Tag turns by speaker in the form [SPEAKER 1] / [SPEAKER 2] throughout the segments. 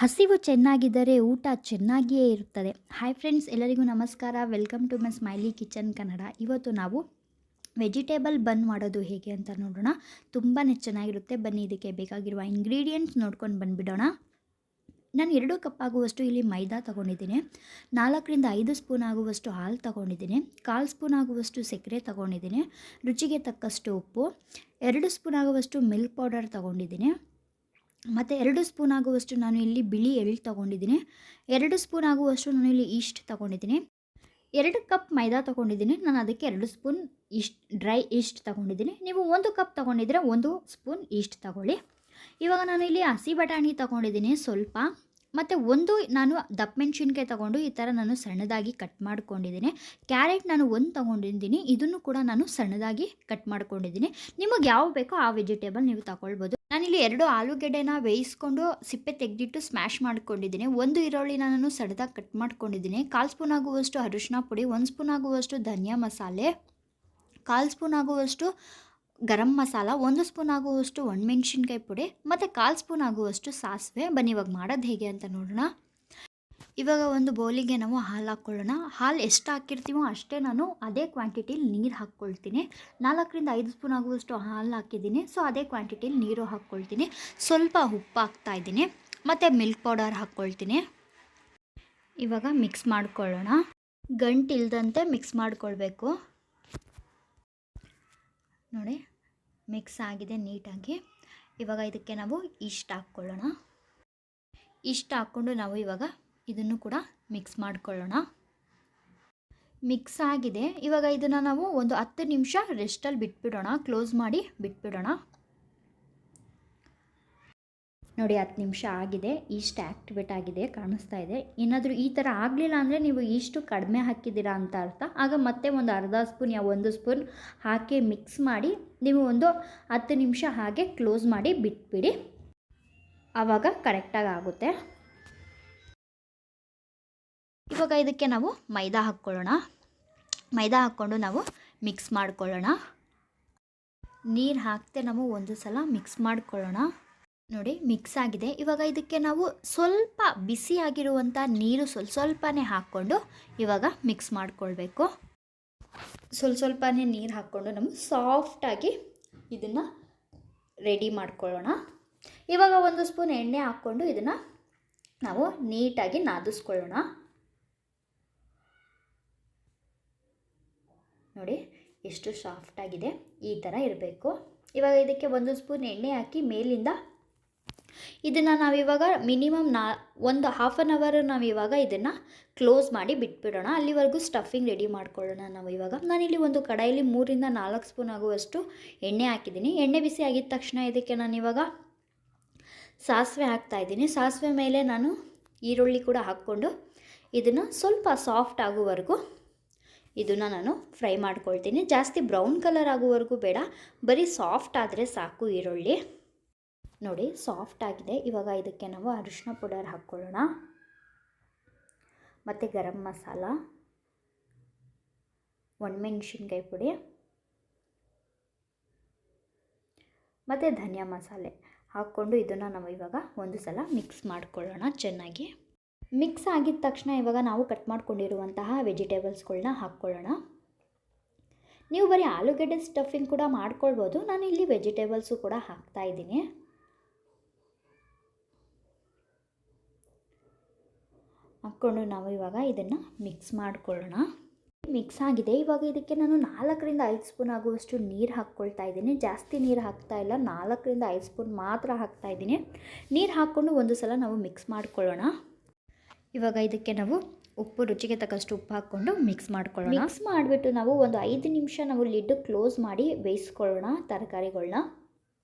[SPEAKER 1] ಹಸಿವು ಚೆನ್ನಾಗಿದ್ದರೆ ಊಟ ಚೆನ್ನಾಗಿಯೇ ಇರುತ್ತದೆ. ಹಾಯ್ ಫ್ರೆಂಡ್ಸ್, ಎಲ್ಲರಿಗೂ ನಮಸ್ಕಾರ. Welcome to my smiley kitchen Kannada. ಇವತ್ತು ನಾವು ವೆಜಿಟೇಬಲ್ ಬನ್ ಮಾಡೋದು ಹೇಗೆ ಅಂತ ನೋಡೋಣ. ತುಂಬಾ ಚೆನ್ನಾಗಿರುತ್ತೆ. ಬನ್ನಿ, ಇದಕ್ಕೆ ಬೇಕಾಗಿರುವ ಇಂಗ್ರೀಡಿಯೆಂಟ್ಸ್ ನೋಡ್ಕೊಂಡು ಬಂದುಬಿಡೋಣ. ನಾನು 2 ಕಪ್ ಆಗುವಷ್ಟು ಇಲ್ಲಿ ಮೈದಾ ತೊಗೊಂಡಿದ್ದೀನಿ. 4ರಿಂದ 5 ಸ್ಪೂನ್ ಆಗುವಷ್ಟು ಹಾಲು ತೊಗೊಂಡಿದ್ದೀನಿ. 1/4 ಸ್ಪೂನ್ ಆಗುವಷ್ಟು ಸಕ್ಕರೆ ತೊಗೊಂಡಿದ್ದೀನಿ. ರುಚಿಗೆ ತಕ್ಕಷ್ಟು ಉಪ್ಪು, 2 ಸ್ಪೂನ್ ಆಗುವಷ್ಟು ಮಿಲ್ಕ್ ಪೌಡರ್ ತೊಗೊಂಡಿದ್ದೀನಿ. ಮತ್ತು 2 ಸ್ಪೂನ್ ಆಗುವಷ್ಟು ನಾನು ಇಲ್ಲಿ ಬಿಳಿ ಎಳ್ಳು ತೊಗೊಂಡಿದ್ದೀನಿ. 2 ಸ್ಪೂನ್ ಆಗುವಷ್ಟು ನಾನು ಇಲ್ಲಿ ಈಸ್ಟ್ ತೊಗೊಂಡಿದ್ದೀನಿ. 2 ಕಪ್ ಮೈದಾ ತೊಗೊಂಡಿದ್ದೀನಿ. ನಾನು ಅದಕ್ಕೆ 2 ಸ್ಪೂನ್ ಡ್ರೈ ಈಸ್ಟ್ ತೊಗೊಂಡಿದ್ದೀನಿ. ನೀವು 1 ಕಪ್ ತೊಗೊಂಡಿದ್ರೆ 1 ಸ್ಪೂನ್ ಈಸ್ಟ್ ತೊಗೊಳ್ಳಿ. ಇವಾಗ ನಾನು ಇಲ್ಲಿ ಹಸಿ ಬಟಾಣಿ ತೊಗೊಂಡಿದ್ದೀನಿ ಸ್ವಲ್ಪ, ಮತ್ತು ನಾನು ದಪ್ಪ ಮೆಣಸಿನ್ಕಾಯಿ ತೊಗೊಂಡು ಈ ಥರ ನಾನು ಸಣ್ಣದಾಗಿ ಕಟ್ ಮಾಡ್ಕೊಂಡಿದ್ದೀನಿ. ಕ್ಯಾರೆಟ್ ನಾನು 1 ತೊಗೊಂಡಿದ್ದೀನಿ. ಇದನ್ನು ಕೂಡ ನಾನು ಸಣ್ಣದಾಗಿ ಕಟ್ ಮಾಡ್ಕೊಂಡಿದ್ದೀನಿ. ನಿಮಗೆ ಯಾವ ಬೇಕೋ ಆ ವೆಜಿಟೇಬಲ್ ನೀವು ತಗೊಳ್ಬೋದು. ನಾನಿಲ್ಲಿ 2 ಆಲೂಗೆಡ್ಡೆನ ಬೇಯಿಸ್ಕೊಂಡು ಸಿಪ್ಪೆ ತೆಗೆದಿಟ್ಟು ಸ್ಮ್ಯಾಶ್ ಮಾಡ್ಕೊಂಡಿದ್ದೀನಿ. 1 ಈರುಳ್ಳಿನ ನಾನು ಸಣ್ಣದಾಗಿ ಕಟ್ ಮಾಡ್ಕೊಂಡಿದ್ದೀನಿ. 1/4 ಸ್ಪೂನ್ ಆಗುವಷ್ಟು ಅರಿಶಿನ ಪುಡಿ, 1 ಸ್ಪೂನ್ ಆಗುವಷ್ಟು ಧನಿಯಾ ಮಸಾಲೆ, 1/4 ಸ್ಪೂನ್ ಆಗುವಷ್ಟು ಗರಂ ಮಸಾಲ, 1 ಸ್ಪೂನ್ ಆಗುವಷ್ಟು ಒಣಮೆಣ್ಸಿನ್ಕಾಯಿ ಪುಡಿ, ಮತ್ತು 1/4 ಸ್ಪೂನ್ ಆಗುವಷ್ಟು ಸಾಸಿವೆ. ಬನ್ನಿ ಇವಾಗ ಮಾಡೋದು ಹೇಗೆ ಅಂತ ನೋಡೋಣ. ಇವಾಗ ಒಂದು ಬೌಲಿಗೆ ನಾವು ಹಾಲು ಹಾಕ್ಕೊಳ್ಳೋಣ. ಹಾಲು ಎಷ್ಟು ಹಾಕಿರ್ತೀವೋ ಅಷ್ಟೇ ನಾನು ಅದೇ ಕ್ವಾಂಟಿಟಿಲಿ ನೀರು ಹಾಕ್ಕೊಳ್ತೀನಿ. 4ರಿಂದ 5 ಸ್ಪೂನ್ ಆಗುವಷ್ಟು ಹಾಲು ಹಾಕಿದ್ದೀನಿ. ಸೊ ಅದೇ ಕ್ವಾಂಟಿಟಿಲಿ ನೀರು ಹಾಕ್ಕೊಳ್ತೀನಿ. ಸ್ವಲ್ಪ ಉಪ್ಪು ಹಾಕ್ತಾಯಿದ್ದೀನಿ, ಮತ್ತು ಮಿಲ್ಕ್ ಪೌಡರ್ ಹಾಕ್ಕೊಳ್ತೀನಿ. ಇವಾಗ ಮಿಕ್ಸ್ ಮಾಡ್ಕೊಳ್ಳೋಣ. ಗಂಟಿಲ್ದಂತೆ ಮಿಕ್ಸ್ ಮಾಡ್ಕೊಳ್ಬೇಕು. ನೋಡಿ, ಮಿಕ್ಸ್ ಆಗಿದೆ ನೀಟಾಗಿ. ಇವಾಗ ಇದಕ್ಕೆ ನಾವು ಈಸ್ಟ್ ಹಾಕ್ಕೊಳ್ಳೋಣ. ಈಸ್ಟ್ ಹಾಕ್ಕೊಂಡು ನಾವು ಇವಾಗ ಇದನ್ನು ಕೂಡ ಮಿಕ್ಸ್ ಮಾಡ್ಕೊಳ್ಳೋಣ. ಮಿಕ್ಸ್ ಆಗಿದೆ. ಇವಾಗ ಇದನ್ನು ನಾವು ಒಂದು 10 ನಿಮಿಷ ರೆಸ್ಟಲ್ಲಿ ಬಿಟ್ಬಿಡೋಣ. ಕ್ಲೋಸ್ ಮಾಡಿ ಬಿಟ್ಬಿಡೋಣ. ನೋಡಿ, 10 ನಿಮಿಷ ಆಗಿದೆ. ಈಸ್ಟ್ ಆ್ಯಕ್ಟಿವೇಟ್ ಆಗಿದೆ, ಕಾಣಿಸ್ತಾ ಇದೆ. ಏನಾದರೂ ಈ ಥರ ಆಗಲಿಲ್ಲ ಅಂದರೆ ನೀವು ಈಸ್ಟು ಕಡಿಮೆ ಹಾಕಿದ್ದೀರಾ ಅಂತ ಅರ್ಥ. ಆಗ ಮತ್ತೆ ಒಂದು ಅರ್ಧ ಸ್ಪೂನ್ 1 ಸ್ಪೂನ್ ಹಾಕಿ ಮಿಕ್ಸ್ ಮಾಡಿ ನೀವು ಒಂದು 10 ನಿಮಿಷ ಹಾಗೆ ಕ್ಲೋಸ್ ಮಾಡಿ ಬಿಟ್ಬಿಡಿ. ಆವಾಗ ಕರೆಕ್ಟಾಗಿ ಆಗುತ್ತೆ. ಇವಾಗ ಇದಕ್ಕೆ ನಾವು ಮೈದಾ ಹಾಕ್ಕೊಳ್ಳೋಣ. ಮೈದಾ ಹಾಕ್ಕೊಂಡು ನಾವು ಮಿಕ್ಸ್ ಮಾಡ್ಕೊಳ್ಳೋಣ. ನೀರು ಹಾಕ್ತೆ ನಾವು ಒಂದು ಸಲ ಮಿಕ್ಸ್ ಮಾಡ್ಕೊಳ್ಳೋಣ. ನೋಡಿ, ಮಿಕ್ಸ್ ಆಗಿದೆ. ಇವಾಗ ಇದಕ್ಕೆ ನಾವು ಸ್ವಲ್ಪ ಬಿಸಿಯಾಗಿರುವಂಥ ನೀರು ಸ್ವಲ್ಪನೇ ಹಾಕ್ಕೊಂಡು ಇವಾಗ ಮಿಕ್ಸ್ ಮಾಡ್ಕೊಳ್ಬೇಕು. ಸ್ವಲ್ಪನೇ ನೀರು ಹಾಕ್ಕೊಂಡು ನಾವು ಸಾಫ್ಟಾಗಿ ಇದನ್ನು ರೆಡಿ ಮಾಡ್ಕೊಳ್ಳೋಣ. ಇವಾಗ 1 ಸ್ಪೂನ್ ಎಣ್ಣೆ ಹಾಕ್ಕೊಂಡು ಇದನ್ನು ನಾವು ನೀಟಾಗಿ ನಾದಿಸ್ಕೊಳ್ಳೋಣ. ನೋಡಿ, ಎಷ್ಟು ಸಾಫ್ಟಾಗಿದೆ. ಈ ಥರ ಇರಬೇಕು. ಇವಾಗ ಇದಕ್ಕೆ 1 ಸ್ಪೂನ್ ಎಣ್ಣೆ ಹಾಕಿ ಮೇಲಿಂದ ಇದನ್ನು ನಾವಿವಾಗ ಮಿನಿಮಮ್ ಒಂದು ಹಾಫ್ ಆನ್ ಅವರ್ ನಾವಿವಾಗ ಇದನ್ನು ಕ್ಲೋಸ್ ಮಾಡಿ ಬಿಟ್ಬಿಡೋಣ. ಅಲ್ಲಿವರೆಗೂ ಸ್ಟಫಿಂಗ್ ರೆಡಿ ಮಾಡ್ಕೊಳ್ಳೋಣ ನಾವು. ಇವಾಗ ನಾನಿಲ್ಲಿ ಒಂದು ಕಡಾಯಲ್ಲಿ 3ರಿಂದ 4 ಸ್ಪೂನ್ ಆಗುವಷ್ಟು ಎಣ್ಣೆ ಹಾಕಿದ್ದೀನಿ. ಎಣ್ಣೆ ಬಿಸಿ ಆಗಿದ ತಕ್ಷಣ ಇದಕ್ಕೆ ನಾನಿವಾಗ ಸಾಸಿವೆ ಹಾಕ್ತಾಯಿದ್ದೀನಿ. ಸಾಸಿವೆ ಮೇಲೆ ನಾನು ಈರುಳ್ಳಿ ಕೂಡ ಹಾಕ್ಕೊಂಡು ಇದನ್ನು ಸ್ವಲ್ಪ ಸಾಫ್ಟ್ ಆಗುವವರೆಗೂ ಇದನ್ನು ನಾನು ಫ್ರೈ ಮಾಡ್ಕೊಳ್ತೀನಿ. ಜಾಸ್ತಿ ಬ್ರೌನ್ ಕಲರ್ ಆಗುವವರೆಗೂ ಬೇಡ, ಬರೀ ಸಾಫ್ಟ್ ಆದರೆ ಸಾಕು ಈರುಳ್ಳಿ. ನೋಡಿ, ಸಾಫ್ಟ್ ಆಗಿದೆ. ಇವಾಗ ಇದಕ್ಕೆ ನಾವು ಅರಿಶಿನ ಪೌಡರ್ ಹಾಕ್ಕೊಳ್ಳೋಣ, ಮತ್ತು ಗರಂ ಮಸಾಲ, ಒಣಮೆಣ್ಸಿನ್ಕಾಯಿ ಪುಡಿ, ಮತ್ತು ಧನಿಯಾ ಮಸಾಲೆ ಹಾಕ್ಕೊಂಡು ಇದನ್ನು ನಾವು ಇವಾಗ ಒಂದು ಸಲ ಮಿಕ್ಸ್ ಮಾಡ್ಕೊಳ್ಳೋಣ ಚೆನ್ನಾಗಿ. ಮಿಕ್ಸ್ ಆಗಿದ ತಕ್ಷಣ ಇವಾಗ ನಾವು ಕಟ್ ಮಾಡ್ಕೊಂಡಿರುವಂತಹ ವೆಜಿಟೇಬಲ್ಸ್ಗಳನ್ನ ಹಾಕ್ಕೊಳ್ಳೋಣ. ನೀವು ಬರೀ ಆಲೂಗೆಡ್ಡೆ ಸ್ಟಫಿಂಗ್ ಕೂಡ ಮಾಡ್ಕೊಳ್ಬೋದು. ನಾನು ಇಲ್ಲಿ ವೆಜಿಟೇಬಲ್ಸು ಕೂಡ ಹಾಕ್ತಾಯಿದ್ದೀನಿ. ಹಾಕ್ಕೊಂಡು ನಾವು ಇವಾಗ ಇದನ್ನು ಮಿಕ್ಸ್ ಮಾಡ್ಕೊಳ್ಳೋಣ. ಮಿಕ್ಸ್ ಆಗಿದೆ. ಇವಾಗ ಇದಕ್ಕೆ ನಾನು 4ರಿಂದ 5 ಸ್ಪೂನ್ ಆಗುವಷ್ಟು ನೀರು ಹಾಕ್ಕೊಳ್ತಾ ಇದ್ದೀನಿ. ಜಾಸ್ತಿ ನೀರು ಹಾಕ್ತಾಯಿಲ್ಲ, 4ರಿಂದ 5 ಸ್ಪೂನ್ ಮಾತ್ರ ಹಾಕ್ತಾಯಿದ್ದೀನಿ. ನೀರು ಹಾಕ್ಕೊಂಡು ಒಂದು ಸಲ ನಾವು ಮಿಕ್ಸ್ ಮಾಡ್ಕೊಳ್ಳೋಣ. ಇವಾಗ ಇದಕ್ಕೆ ನಾವು ಉಪ್ಪು, ರುಚಿಗೆ ತಕ್ಕಷ್ಟು ಉಪ್ಪು ಹಾಕ್ಕೊಂಡು ಮಿಕ್ಸ್ ಮಾಡ್ಕೊಳ್ಳೋಣ. ಮಿಕ್ಸ್ ಮಾಡಿಬಿಟ್ಟು ನಾವು ಒಂದು 5 ನಿಮಿಷ ನಾವು ಲಿಡ್ ಕ್ಲೋಸ್ ಮಾಡಿ ಬೇಯಿಸ್ಕೊಳ್ಳೋಣ ತರಕಾರಿಗಳನ್ನ.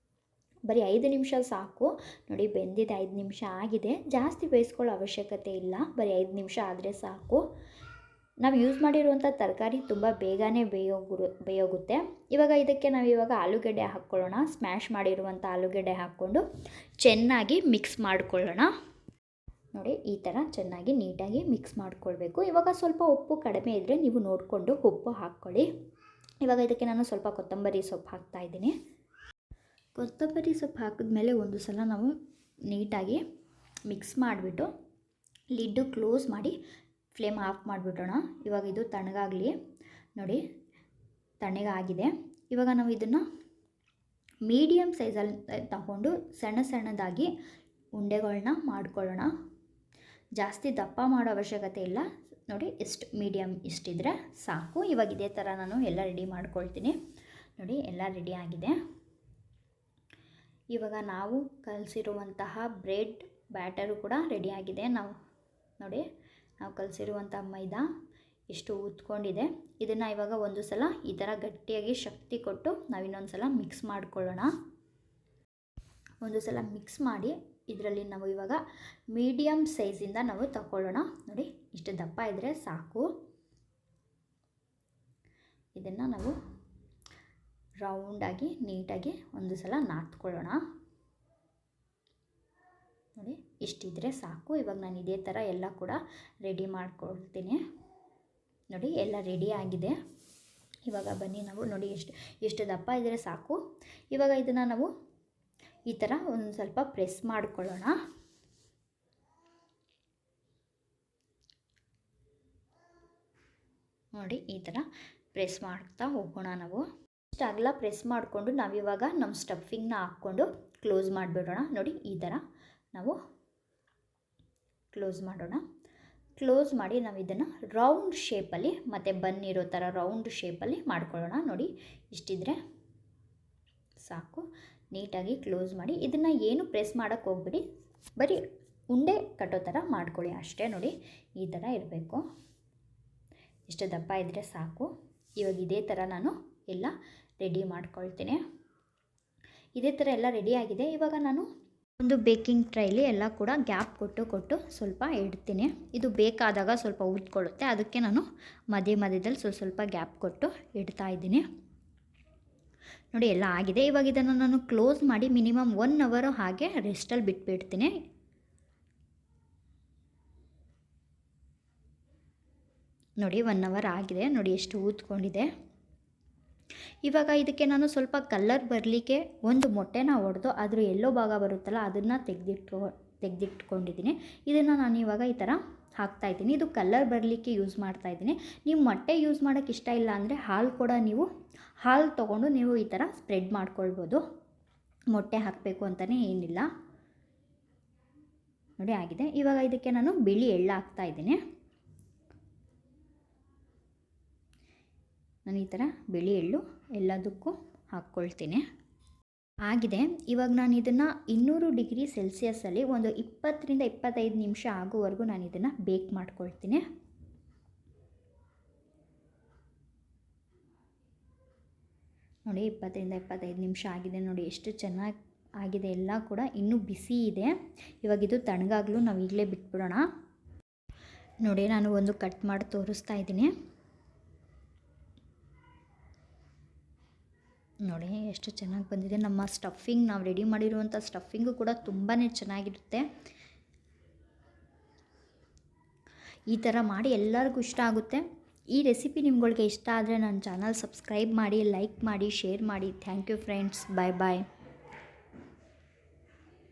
[SPEAKER 1] ಬರೀ 5 ನಿಮಿಷ ಸಾಕು. ನೋಡಿ, ಬೆಂದಿದೆ. 5 ನಿಮಿಷ ಆಗಿದೆ. ಜಾಸ್ತಿ ಬೇಯಿಸ್ಕೊಳ್ಳೋ ಅವಶ್ಯಕತೆ ಇಲ್ಲ, ಬರೀ 5 ನಿಮಿಷ ಆದರೆ ಸಾಕು. ನಾವು ಯೂಸ್ ಮಾಡಿರುವಂಥ ತರಕಾರಿ ತುಂಬ ಬೇಗನೆ ಬೇಯೋಗುತ್ತೆ. ಇವಾಗ ಇದಕ್ಕೆ ನಾವು ಇವಾಗ ಆಲೂಗೆಡ್ಡೆ ಹಾಕ್ಕೊಳ್ಳೋಣ. ಸ್ಮ್ಯಾಶ್ ಮಾಡಿರುವಂಥ ಆಲೂಗೆಡ್ಡೆ ಹಾಕ್ಕೊಂಡು ಚೆನ್ನಾಗಿ ಮಿಕ್ಸ್ ಮಾಡ್ಕೊಳ್ಳೋಣ. ನೋಡಿ, ಈ ಥರ ಚೆನ್ನಾಗಿ ನೀಟಾಗಿ ಮಿಕ್ಸ್ ಮಾಡ್ಕೊಳ್ಬೇಕು. ಇವಾಗ ಸ್ವಲ್ಪ ಉಪ್ಪು ಕಡಿಮೆ ಇದ್ದರೆ ನೀವು ನೋಡಿಕೊಂಡು ಉಪ್ಪು ಹಾಕ್ಕೊಳ್ಳಿ. ಇವಾಗ ಇದಕ್ಕೆ ನಾನು ಸ್ವಲ್ಪ ಕೊತ್ತಂಬರಿ ಸೊಪ್ಪು ಹಾಕ್ತಾಯಿದ್ದೀನಿ. ಕೊತ್ತಂಬರಿ ಸೊಪ್ಪು ಹಾಕಿದ್ಮೇಲೆ ಒಂದು ಸಲ ನಾವು ನೀಟಾಗಿ ಮಿಕ್ಸ್ ಮಾಡಿಬಿಟ್ಟು ಲಿಡ್ಡು ಕ್ಲೋಸ್ ಮಾಡಿ ಫ್ಲೇಮ್ ಆಫ್ ಮಾಡಿಬಿಡೋಣ. ಇವಾಗ ಇದು ತಣ್ಣಗಾಗಲಿ. ನೋಡಿ ತಣ್ಣಗಾಗಿದೆ. ಇವಾಗ ನಾವು ಇದನ್ನು ಮೀಡಿಯಮ್ ಸೈಜಲ್ಲಿ ತಗೊಂಡು ಸಣ್ಣದಾಗಿ ಉಂಡೆಗಳನ್ನ ಮಾಡ್ಕೊಳ್ಳೋಣ. ಜಾಸ್ತಿ ದಪ್ಪ ಮಾಡೋ ಅವಶ್ಯಕತೆ ಇಲ್ಲ. ನೋಡಿ ಎಷ್ಟು ಮೀಡಿಯಮ್ ಇಷ್ಟಿದ್ರೆ ಸಾಕು. ಇವಾಗ ಇದೇ ಥರ ನಾನು ಎಲ್ಲ ರೆಡಿ ಮಾಡ್ಕೊಳ್ತೀನಿ. ನೋಡಿ ಎಲ್ಲ ರೆಡಿ ಆಗಿದೆ. ಇವಾಗ ನಾವು ಕಲಸಿರುವಂತಹ ಬ್ರೆಡ್ ಬ್ಯಾಟರು ಕೂಡ ರೆಡಿಯಾಗಿದೆ. ನಾವು ಕಲಸಿರುವಂಥ ಮೈದಾ ಎಷ್ಟು ಊದ್ಕೊಂಡಿದೆ. ಇದನ್ನು ಇವಾಗ ಒಂದು ಸಲ ಈ ಥರ ಗಟ್ಟಿಯಾಗಿ ಶಕ್ತಿ ಕೊಟ್ಟು ನಾವು ಇನ್ನೊಂದು ಸಲ ಮಿಕ್ಸ್ ಮಾಡ್ಕೊಳ್ಳೋಣ. ಒಂದು ಸಲ ಮಿಕ್ಸ್ ಮಾಡಿ ಇದರಲ್ಲಿ ನಾವು ಇವಾಗ ಮೀಡಿಯಮ್ ಸೈಜಿಂದ ನಾವು ತಗೊಳ್ಳೋಣ. ನೋಡಿ ಇಷ್ಟು ದಪ್ಪ ಇದ್ದರೆ ಸಾಕು. ಇದನ್ನು ನಾವು ರೌಂಡಾಗಿ ನೀಟಾಗಿ ಒಂದು ಸಲ ನಾದ್ಕೊಳ್ಳೋಣ. ನೋಡಿ ಇಷ್ಟಿದ್ರೆ ಸಾಕು. ಇವಾಗ ನಾನು ಇದೇ ಥರ ಎಲ್ಲ ಕೂಡ ರೆಡಿ ಮಾಡ್ಕೊಳ್ತೀನಿ. ನೋಡಿ ಎಲ್ಲ ರೆಡಿ ಆಗಿದೆ. ಇವಾಗ ಬನ್ನಿ ನಾವು ನೋಡಿ ಎಷ್ಟು ದಪ್ಪ ಇದ್ದರೆ ಸಾಕು. ಇವಾಗ ಇದನ್ನು ನಾವು ಈ ಥರ ಒಂದು ಸ್ವಲ್ಪ ಪ್ರೆಸ್ ಮಾಡ್ಕೊಳ್ಳೋಣ. ನೋಡಿ ಈ ಥರ ಪ್ರೆಸ್ ಮಾಡ್ತಾ ಹೋಗೋಣ. ನಾವು ಇಷ್ಟು ಅಗಲ ಪ್ರೆಸ್ ಮಾಡಿಕೊಂಡು ನಾವಿವಾಗ ನಮ್ಮ ಸ್ಟಫಿಂಗ್ನ ಹಾಕ್ಕೊಂಡು ಕ್ಲೋಸ್ ಮಾಡಿಬಿಡೋಣ. ನೋಡಿ ಈ ಥರ ನಾವು ಕ್ಲೋಸ್ ಮಾಡೋಣ. ಕ್ಲೋಸ್ ಮಾಡಿ ನಾವು ಇದನ್ನು ರೌಂಡ್ ಶೇಪಲ್ಲಿ ಮತ್ತು ಬನ್ ಇರೋ ಥರ ರೌಂಡ್ ಶೇಪಲ್ಲಿ ಮಾಡ್ಕೊಳ್ಳೋಣ. ನೋಡಿ ಇಷ್ಟಿದ್ರೆ ಸಾಕು. ನೀಟಾಗಿ ಕ್ಲೋಸ್ ಮಾಡಿ ಇದನ್ನು ಏನು ಪ್ರೆಸ್ ಮಾಡೋಕ್ಕೆ ಹೋಗ್ಬಿಡಿ, ಬರೀ ಉಂಡೆ ಕಟ್ಟೋ ಥರ ಮಾಡ್ಕೊಳ್ಳಿ ಅಷ್ಟೇ. ನೋಡಿ ಈ ಥರ ಇರಬೇಕು. ಇಷ್ಟು ದಪ್ಪ ಇದ್ದರೆ ಸಾಕು. ಇವಾಗ ಇದೇ ಥರ ನಾನು ಎಲ್ಲ ರೆಡಿ ಮಾಡ್ಕೊಳ್ತೀನಿ. ಇದೇ ಥರ ಎಲ್ಲ ರೆಡಿ ಆಗಿದೆ. ಇವಾಗ ನಾನು ಒಂದು ಬೇಕಿಂಗ್ ಟ್ರೈಲಿ ಎಲ್ಲ ಕೂಡ ಗ್ಯಾಪ್ ಕೊಟ್ಟು ಸ್ವಲ್ಪ ಇಡ್ತೀನಿ. ಇದು ಬೇಕಾದಾಗ ಸ್ವಲ್ಪ ಊದ್ಕೊಳ್ಳುತ್ತೆ, ಅದಕ್ಕೆ ನಾನು ಮಧ್ಯದಲ್ಲಿ ಸ್ವಲ್ಪ ಗ್ಯಾಪ್ ಕೊಟ್ಟು ಇಡ್ತಾ ಇದ್ದೀನಿ. ನೋಡಿ ಎಲ್ಲ ಆಗಿದೆ. ಇವಾಗ ಇದನ್ನು ನಾನು ಕ್ಲೋಸ್ ಮಾಡಿ ಮಿನಿಮಮ್ 1 ಅವರ್ ಹಾಗೆ ರೆಸ್ಟಲ್ಲಿ ಬಿಟ್ಬಿಡ್ತೀನಿ. ನೋಡಿ 1 ಅವರ್ ಆಗಿದೆ. ನೋಡಿ ಎಷ್ಟು ಊದ್ಕೊಂಡಿದೆ. ಇವಾಗ ಇದಕ್ಕೆ ನಾನು ಸ್ವಲ್ಪ ಕಲರ್ ಬರಲಿಕ್ಕೆ ಒಂದು ಮೊಟ್ಟೆನ ಒಡೆದು ಅದ್ರ ಎಲ್ಲೋ ಭಾಗ ಬರುತ್ತಲ್ಲ ಅದನ್ನು ತೆಗೆದಿಟ್ಕೊಂಡಿದ್ದೀನಿ. ಇದನ್ನು ನಾನು ಇವಾಗ ಈ ಥರ ಹಾಕ್ತಾಯಿದ್ದೀನಿ. ಇದು ಕಲರ್ ಬರಲಿಕ್ಕೆ ಯೂಸ್ ಮಾಡ್ತಾಯಿದ್ದೀನಿ. ನೀವು ಮೊಟ್ಟೆ ಯೂಸ್ ಮಾಡೋಕ್ಕೆ ಇಷ್ಟ ಇಲ್ಲ ಅಂದರೆ ಹಾಲು ತೊಗೊಂಡು ನೀವು ಈ ಥರ ಸ್ಪ್ರೆಡ್ ಮಾಡ್ಕೊಳ್ಬೋದು. ಮೊಟ್ಟೆ ಹಾಕಬೇಕು ಅಂತಲೇ ಏನಿಲ್ಲ. ನೋಡಿ ಆಗಿದೆ. ಇವಾಗ ಇದಕ್ಕೆ ನಾನು ಬಿಳಿ ಎಳ್ಳು ಹಾಕ್ತಾಯಿದ್ದೀನಿ. ನಾನು ಈ ಥರ ಬಿಳಿ ಎಳ್ಳು ಎಲ್ಲದಕ್ಕೂ ಹಾಕ್ಕೊಳ್ತೀನಿ. ಆಗಿದೆ. ಇವಾಗ ನಾನು ಇದನ್ನು 200 ಡಿಗ್ರಿ ಸೆಲ್ಸಿಯಸ್ಸಲ್ಲಿ ಒಂದು 20 ರಿಂದ 25 ನಿಮಿಷ ಆಗೋವರೆಗೂ ನಾನು ಇದನ್ನು ಬೇಕ್ ಮಾಡ್ಕೊಳ್ತೀನಿ. ನೋಡಿ 20 ರಿಂದ 25 ನಿಮಿಷ ಆಗಿದೆ. ನೋಡಿ ಎಷ್ಟು ಚೆನ್ನಾಗಿ ಆಗಿದೆ. ಎಲ್ಲ ಕೂಡ ಇನ್ನೂ ಬಿಸಿ ಇದೆ. ಇವಾಗ ಇದು ತಣ್ಣಗಾಗಲು ನಾವು ಈಗಲೇ ಬಿಟ್ಬಿಡೋಣ. ನೋಡಿ ನಾನು ಒಂದು ಕಟ್ ಮಾಡಿ ತೋರಿಸ್ತಾ ಇದ್ದೀನಿ. ನೋಡಿ ಎಷ್ಟು ಚೆನ್ನಾಗಿ ಬಂದಿದೆ. ನಮ್ಮ ಸ್ಟಫಿಂಗ್ ನಾವು ರೆಡಿ ಮಾಡಿರುವಂಥ ಸ್ಟಫಿಂಗು ಕೂಡ ತುಂಬಾ ಚೆನ್ನಾಗಿರುತ್ತೆ. ಈ ಥರ ಮಾಡಿ ಎಲ್ಲರಿಗೂ ಇಷ್ಟ ಆಗುತ್ತೆ. ಈ ರೆಸಿಪಿ ನಿಮ್ಗಳಿಗೆ ಇಷ್ಟ ಆದರೆ ನನ್ನ ಚಾನಲ್ ಸಬ್ಸ್ಕ್ರೈಬ್ ಮಾಡಿ, ಲೈಕ್ ಮಾಡಿ, ಶೇರ್ ಮಾಡಿ. Thank you friends. Bye bye.